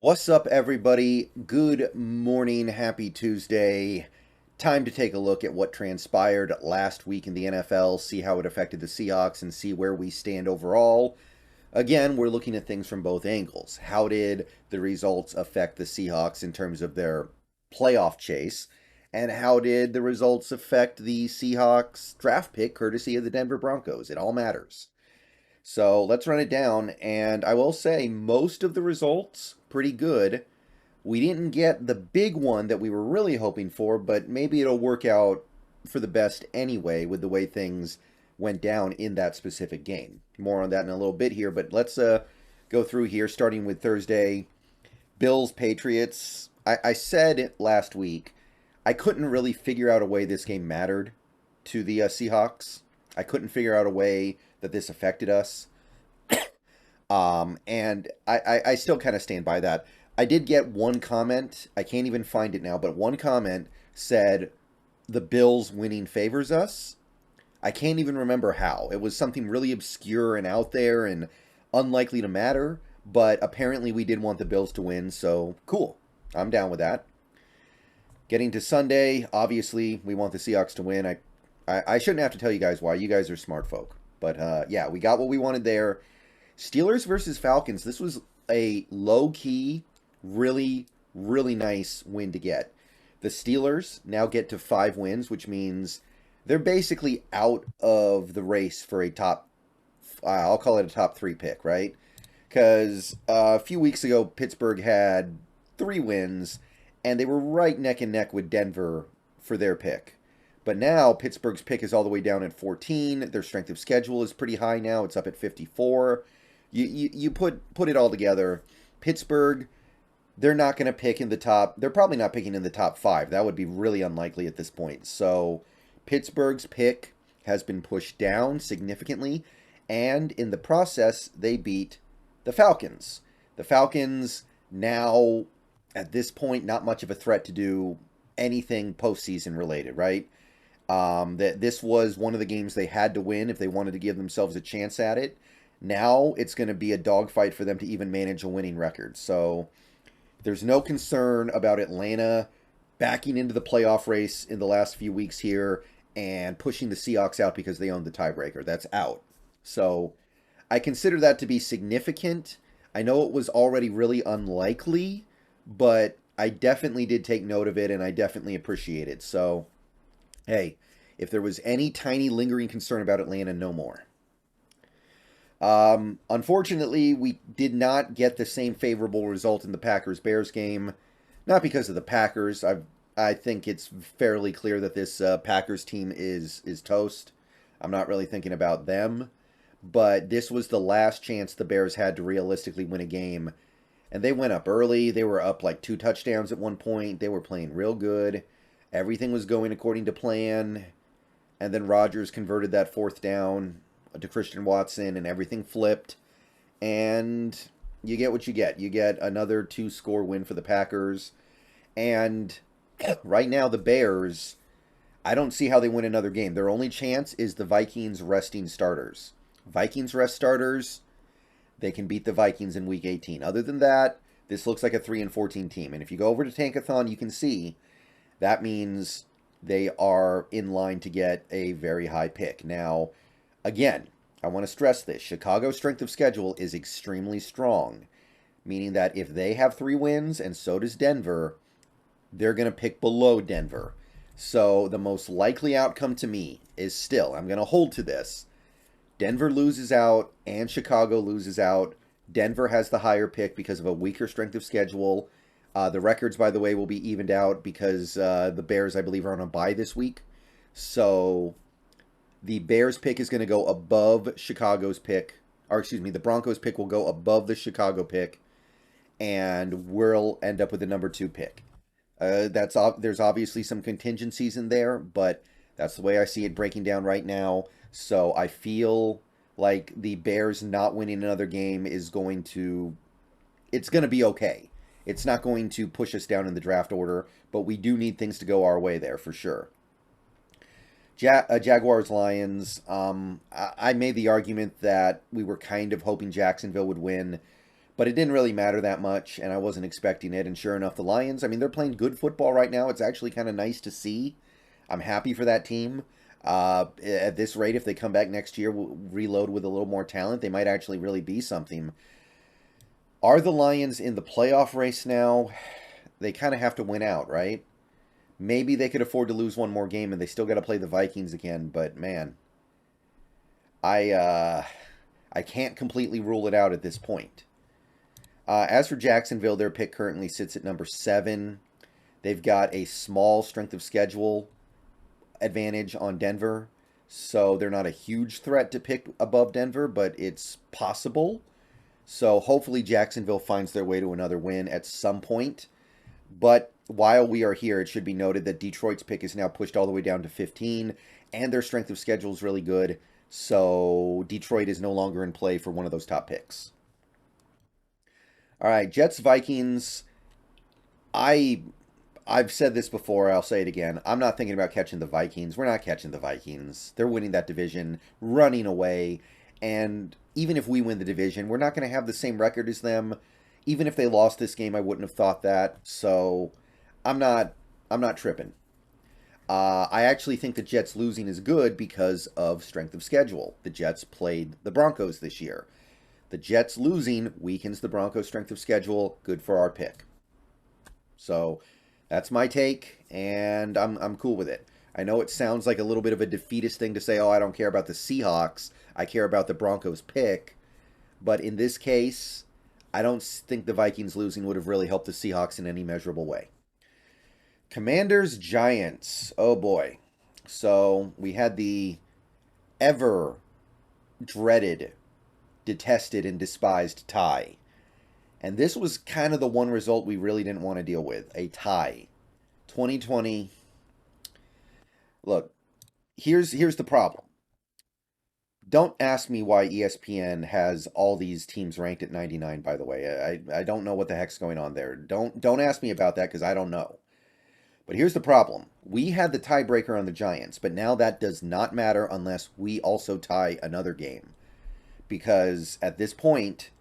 What's up, everybody? Good morning. Happy Tuesday. Time to take a look at what transpired last week in the NFL, see how it affected the Seahawks, and see where we stand overall. Again, we're looking at things from both angles. How did the results affect the Seahawks in terms of their playoff chase? And how did the results affect the Seahawks draft pick courtesy of the Denver Broncos? It all matters. So let's run it down. And I will say, most of the results pretty good. We didn't get the big one that we were really hoping for, but maybe it'll work out for the best anyway with the way things went down in that specific game. More on that in a little bit here, but let's go through here, starting with Thursday. Bills Patriots. I said last week I couldn't really figure out a way this game mattered to the Seahawks. I couldn't figure out a way that this affected us. And I still kind of stand by that. I did get one comment. I can't even find it now, but one comment said the Bills winning favors us. I can't even remember how. It was something really obscure and out there and unlikely to matter, but apparently we did want the Bills to win, so cool. I'm down with that. Getting to Sunday, obviously we want the Seahawks to win. I shouldn't have to tell you guys why. You guys are smart folk. But yeah, we got what we wanted there. Steelers versus Falcons. This was a low-key, really, really nice win to get. The Steelers now get to 5 wins, which means they're basically out of the race for a top, I'll call it a top 3 pick, right? Because a few weeks ago, Pittsburgh had 3 wins, and they were right neck and neck with Denver for their pick. But now Pittsburgh's pick is all the way down at 14. Their strength of schedule is pretty high now. It's up at 54. You put it all together. Pittsburgh, they're not going to pick in the top. They're probably not picking in the top 5. That would be really unlikely at this point. So Pittsburgh's pick has been pushed down significantly, and in the process, they beat the Falcons. The Falcons now, at this point, not much of a threat to do anything postseason related, right? That this was one of the games they had to win if they wanted to give themselves a chance at it. Now it's going to be a dogfight for them to even manage a winning record. So there's no concern about Atlanta backing into the playoff race in the last few weeks here and pushing the Seahawks out because they own the tiebreaker. That's out. So I consider that to be significant. I know it was already really unlikely, but I definitely did take note of it and I definitely appreciate it. So, hey, if there was any tiny lingering concern about Atlanta, no more. Unfortunately, we did not get the same favorable result in the Packers-Bears game. Not because of the Packers. I think it's fairly clear that this Packers team is toast. I'm not really thinking about them. But this was the last chance the Bears had to realistically win a game. And they went up early. They were up like 2 touchdowns at one point. They were playing real good. Everything was going according to plan. And then Rodgers converted that 4th down to Christian Watson, and everything flipped. And you get what you get. You get another 2-score win for the Packers. And right now, the Bears, I don't see how they win another game. Their only chance is the Vikings resting starters. Vikings rest starters, they can beat the Vikings in Week 18. Other than that, this looks like a 3-14 team. And if you go over to Tankathon, you can see that means they are in line to get a very high pick. Now, again, I want to stress this. Chicago's strength of schedule is extremely strong, meaning that if they have 3 wins and so does Denver, they're going to pick below Denver. So the most likely outcome to me is still, I'm going to hold to this, Denver loses out and Chicago loses out. Denver has the higher pick because of a weaker strength of schedule. The records, by the way, will be evened out because the Bears, I believe, are on a bye this week. So the Bears pick is going to go above Chicago's pick. Or excuse me, the Broncos pick will go above the Chicago pick. And we'll end up with the number 2 pick. There's obviously some contingencies in there, but that's the way I see it breaking down right now. So I feel like the Bears not winning another game is it's going to be okay. It's not going to push us down in the draft order, but we do need things to go our way there for sure. Jaguars Lions. I made the argument that we were kind of hoping Jacksonville would win, But it didn't really matter that much, and I wasn't expecting it. And sure enough, the Lions, I mean, they're playing good football right now. It's actually kind of nice to see. I'm happy for that team. At this rate, if they come back next year, we'll reload with a little more talent, they might actually really be something. Are the Lions in the playoff race now? They kind of have to win out, right? Maybe they could afford to lose one more game and they still got to play the Vikings again, but man, I can't completely rule it out at this point. As for Jacksonville, their pick currently sits at number 7. They've got a small strength of schedule advantage on Denver, so they're not a huge threat to pick above Denver, but it's possible. So hopefully Jacksonville finds their way to another win at some point. But while we are here, it should be noted that Detroit's pick is now pushed all the way down to 15, and their strength of schedule is really good. So Detroit is no longer in play for one of those top picks. All right, Jets, Vikings. I've said this before, I'll say it again. I'm not thinking about catching the Vikings. We're not catching the Vikings. They're winning that division, running away. And even if we win the division, we're not going to have the same record as them. Even if they lost this game, I wouldn't have thought that. So I'm not tripping. I actually think the Jets losing is good because of strength of schedule. The Jets played the Broncos this year. The Jets losing weakens the Broncos' strength of schedule. Good for our pick. So that's my take, and I'm cool with it. I know it sounds like a little bit of a defeatist thing to say, oh, I don't care about the Seahawks. I care about the Broncos' pick. But in this case, I don't think the Vikings losing would have really helped the Seahawks in any measurable way. Commanders, Giants. Oh, boy. So we had the ever dreaded, detested, and despised tie. And this was kind of the one result we really didn't want to deal with. A tie. 2020. Look, here's the problem. Don't ask me why ESPN has all these teams ranked at 99, by the way. I don't know what the heck's going on there. Don't ask me about that because I don't know. But here's the problem. We had the tiebreaker on the Giants, but now that does not matter unless we also tie another game. Because at this point,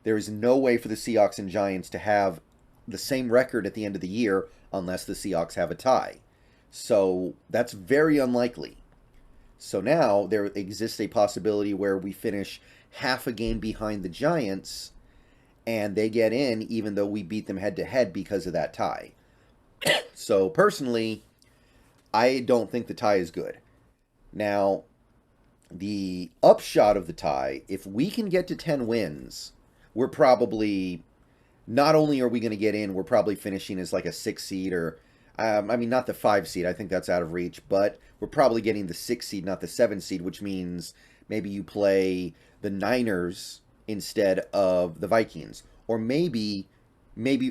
there is no way for the Seahawks and Giants to have the same record at the end of the year unless the Seahawks have a tie. So that's very unlikely. So now there exists a possibility where we finish half a game behind the Giants and they get in even though we beat them head-to-head because of that tie. So personally, I don't think the tie is good. Now, the upshot of the tie, if we can get to 10 wins, we're probably, not only are we going to get in, we're probably finishing as like a 6 seed or, not the 5 seed, I think that's out of reach, but we're probably getting the 6 seed, not the 7 seed, which means maybe you play the Niners instead of the Vikings. Or maybe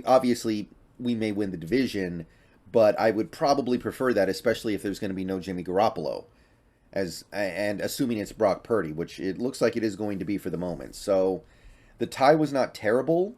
obviously, we may win the division, but I would probably prefer that, especially if there's going to be no Jimmy Garoppolo, and assuming it's Brock Purdy, which it looks like it is going to be for the moment. So the tie was not terrible.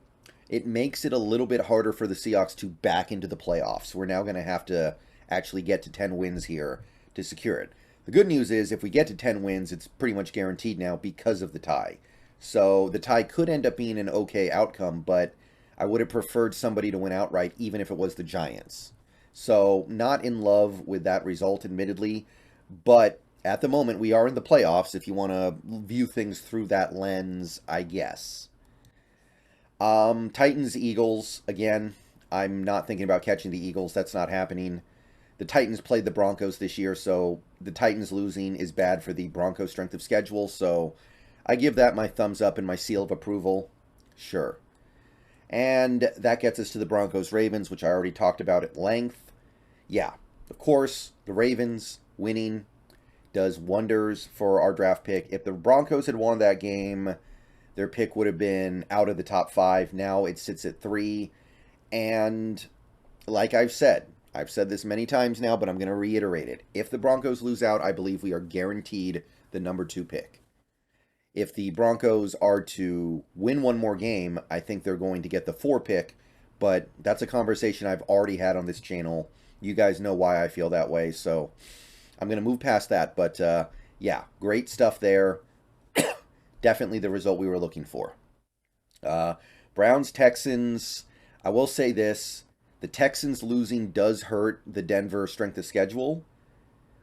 It makes it a little bit harder for the Seahawks to back into the playoffs. We're now going to have to actually get to 10 wins here to secure it. The good news is if we get to 10 wins, it's pretty much guaranteed now because of the tie. So the tie could end up being an okay outcome, but I would have preferred somebody to win outright, even if it was the Giants. So not in love with that result, admittedly, but at the moment we are in the playoffs, if you want to view things through that lens, I guess. Titans, Eagles, again, I'm not thinking about catching the Eagles. That's not happening. The Titans played the Broncos this year, so the Titans losing is bad for the Broncos' strength of schedule, so I give that my thumbs up and my seal of approval. Sure. And that gets us to the Broncos-Ravens, which I already talked about at length. Yeah, of course, the Ravens winning does wonders for our draft pick. If the Broncos had won that game, their pick would have been out of the top 5. Now it sits at 3. And like I've said this many times now, but I'm going to reiterate it. If the Broncos lose out, I believe we are guaranteed the number 2 pick. If the Broncos are to win one more game, I think they're going to get the 4 pick, but that's a conversation I've already had on this channel. You guys know why I feel that way, so I'm going to move past that, but yeah, great stuff there. Definitely the result we were looking for. Browns, Texans, I will say this. The Texans losing does hurt the Denver strength of schedule,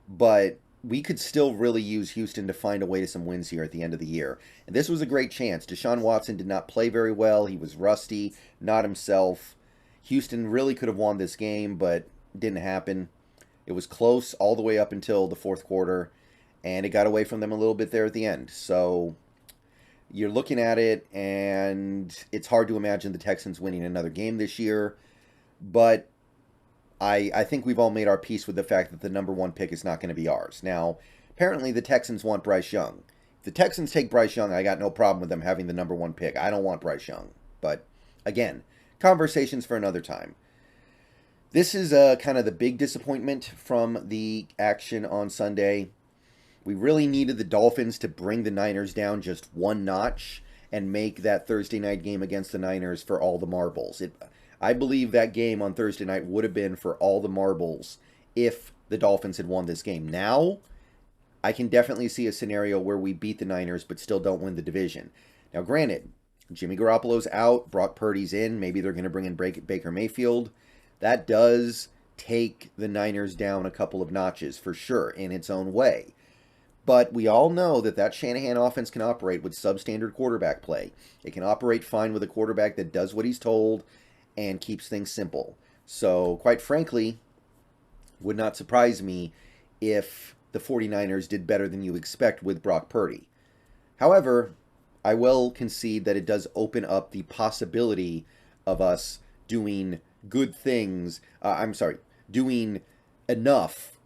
but we could still really use Houston to find a way to some wins here at the end of the year. And this was a great chance. Deshaun Watson did not play very well. He was rusty, not himself. Houston really could have won this game, but it didn't happen. It was close all the way up until the fourth quarter, and it got away from them a little bit there at the end. So you're looking at it, and it's hard to imagine the Texans winning another game this year. But I think we've all made our peace with the fact that the number one pick is not going to be ours. Now, apparently the Texans want Bryce Young. If the Texans take Bryce Young, I got no problem with them having the number one pick. I don't want Bryce Young. But, again, conversations for another time. This is kind of the big disappointment from the action on Sunday. We really needed the Dolphins to bring the Niners down just one notch and make that Thursday night game against the Niners for all the marbles. I believe that game on Thursday night would have been for all the marbles if the Dolphins had won this game. Now, I can definitely see a scenario where we beat the Niners but still don't win the division. Now, granted, Jimmy Garoppolo's out, Brock Purdy's in, maybe they're going to bring in Baker Mayfield. That does take the Niners down a couple of notches for sure in its own way. But we all know that Shanahan offense can operate with substandard quarterback play. It can operate fine with a quarterback that does what he's told and keeps things simple. So, quite frankly, would not surprise me if the 49ers did better than you expect with Brock Purdy. However, I will concede that it does open up the possibility of us doing good things. Doing enough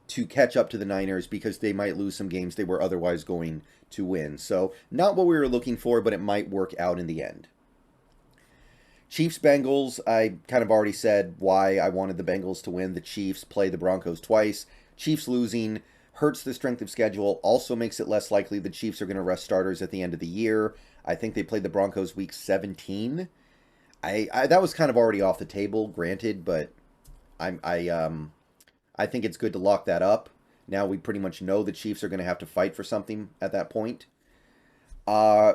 to catch up to the Niners because they might lose some games they were otherwise going to win. So, not what we were looking for, but it might work out in the end. Chiefs-Bengals, I kind of already said why I wanted the Bengals to win. The Chiefs play the Broncos twice. Chiefs losing hurts the strength of schedule, also makes it less likely the Chiefs are going to rest starters at the end of the year. I think they played the Broncos week 17. That was kind of already off the table, granted, but I think it's good to lock that up. Now we pretty much know the Chiefs are going to have to fight for something at that point.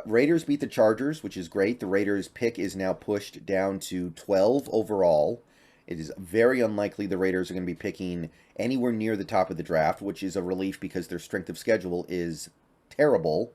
Raiders beat the Chargers, which is great. The Raiders' pick is now pushed down to 12 overall. It is very unlikely the Raiders are going to be picking anywhere near the top of the draft, which is a relief because their strength of schedule is terrible,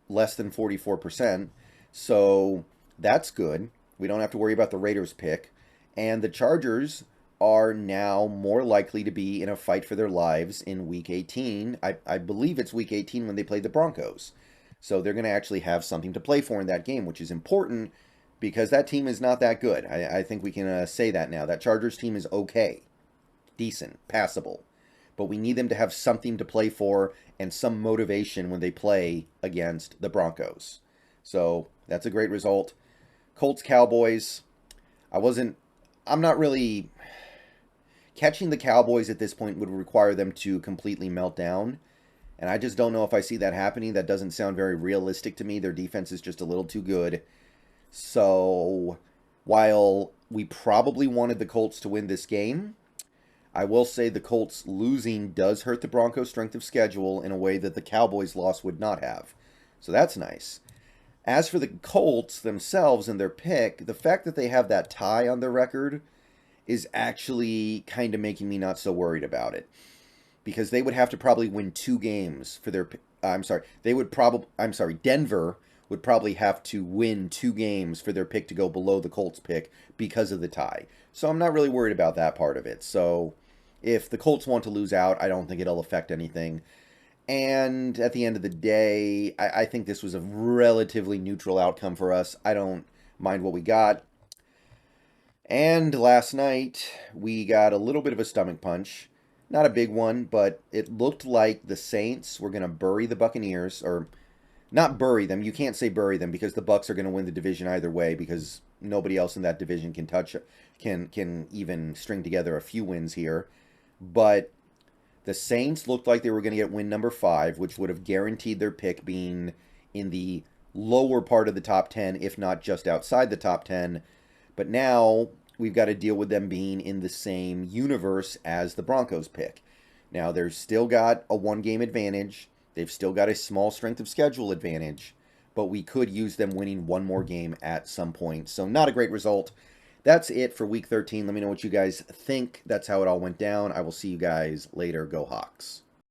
less than 44%. So that's good. We don't have to worry about the Raiders' pick. And the Chargers are now more likely to be in a fight for their lives in Week 18. I believe it's Week 18 when they play the Broncos. So they're going to actually have something to play for in that game, which is important because that team is not that good. I think we can say that now. That Chargers team is okay, decent, passable. But we need them to have something to play for and some motivation when they play against the Broncos. So that's a great result. Colts, Cowboys. I'm not really... Catching the Cowboys at this point would require them to completely melt down. And I just don't know if I see that happening. That doesn't sound very realistic to me. Their defense is just a little too good. So, while we probably wanted the Colts to win this game, I will say the Colts losing does hurt the Broncos' strength of schedule in a way that the Cowboys' loss would not have. So that's nice. As for the Colts themselves and their pick, the fact that they have that tie on their record is actually kind of making me not so worried about it. Because they would have to probably win 2 games for their... Denver would probably have to win 2 games for their pick to go below the Colts pick because of the tie. So I'm not really worried about that part of it. So if the Colts want to lose out, I don't think it'll affect anything. And at the end of the day, I think this was a relatively neutral outcome for us. I don't mind what we got. And last night, we got a little bit of a stomach punch. Not a big one, but it looked like the Saints were going to bury the Buccaneers, or not bury them. You can't say bury them because the Bucs are going to win the division either way because nobody else in that division can even string together a few wins here. But the Saints looked like they were going to get win number 5, which would have guaranteed their pick being in the lower part of the top 10, if not just outside the top 10. But now we've got to deal with them being in the same universe as the Broncos pick. Now, they've still got a 1-game advantage. They've still got a small strength of schedule advantage. but we could use them winning one more game at some point. So not a great result. That's it for Week 13. Let me know what you guys think. That's how it all went down. I will see you guys later. Go Hawks.